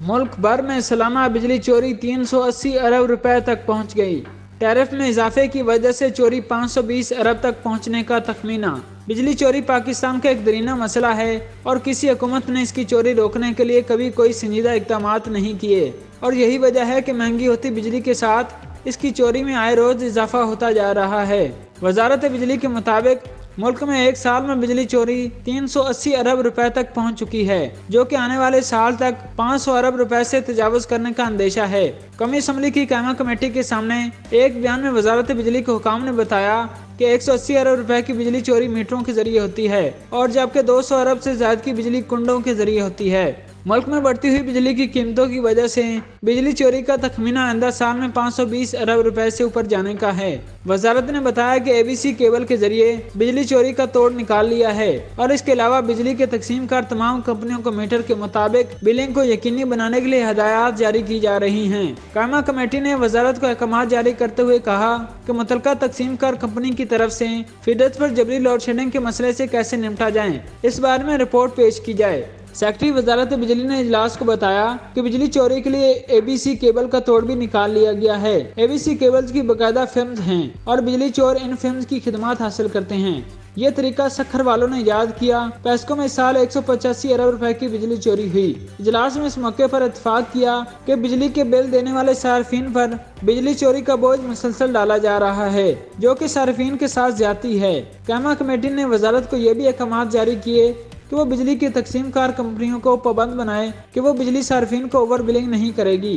ملک بھر میں سالانہ بجلی چوری 380 ارب روپے تک پہنچ گئی۔ ٹیرف میں اضافے کی وجہ سے چوری 520 ارب تک پہنچنے کا تخمینہ۔ بجلی چوری پاکستان کا ایک دیرینہ مسئلہ ہے اور کسی حکومت نے اس کی چوری روکنے کے لیے کبھی کوئی سنجیدہ اقدامات نہیں کیے، اور یہی وجہ ہے کہ مہنگی ہوتی بجلی کے ساتھ اس کی چوری میں آئے روز اضافہ ہوتا جا رہا ہے۔ وزارت بجلی کے مطابق ملک میں ایک سال میں بجلی چوری 380 ارب روپے تک پہنچ چکی ہے، جو کہ آنے والے سال تک 500 ارب روپے سے تجاوز کرنے کا اندیشہ ہے۔ قومی اسمبلی کی قائمہ کمیٹی کے سامنے ایک بیان میں وزارت بجلی کے حکام نے بتایا کہ 180 ارب روپے کی بجلی چوری میٹروں کے ذریعے ہوتی ہے اور جبکہ 200 ارب سے زائد کی بجلی کنڈوں کے ذریعے ہوتی ہے۔ ملک میں بڑھتی ہوئی بجلی کی قیمتوں کی وجہ سے بجلی چوری کا تخمینہ آئندہ سال میں 520 ارب روپے سے اوپر جانے کا ہے۔ وزارت نے بتایا کہ اے بی سی کیبل کے ذریعے بجلی چوری کا توڑ نکال لیا ہے اور اس کے علاوہ بجلی کے تقسیم کار تمام کمپنیوں کو میٹر کے مطابق بلنگ کو یقینی بنانے کے لیے ہدایات جاری کی جا رہی ہیں۔ قائمہ کمیٹی نے وزارت کو احکامات جاری کرتے ہوئے کہا کہ متعلقہ تقسیم کار کمپنی کی طرف سے فیڈرز پر جبری لوڈ شیڈنگ کے مسئلے سے کیسے نمٹا جائے، اس بارے میں رپورٹ پیش کی جائے۔ سیکرٹری وزارت بجلی نے اجلاس کو بتایا کہ بجلی چوری کے لیے اے بی سی کیبل کا توڑ بھی نکال لیا گیا ہے۔ اے بی سی کیبلز کی باقاعدہ فلمز ہیں اور بجلی چور ان فلمز کی خدمات حاصل کرتے ہیں۔ یہ طریقہ سکھر والوں نے ایجاد کیا۔ پیسکو میں اس سال 185 ارب روپے کی بجلی چوری ہوئی۔ اجلاس میں اس موقع پر اتفاق کیا کہ بجلی کے بل دینے والے صارفین پر بجلی چوری کا بوجھ مسلسل ڈالا جا رہا ہے، جو کہ صارفین کے ساتھ زیادتی ہے۔ قائمہ کمیٹی نے وزارت کو یہ بھی احکامات جاری کیے کہ وہ بجلی کی تقسیم کار کمپنیوں کو پابند بنائے کہ وہ بجلی صارفین کو اوور بلنگ نہیں کرے گی۔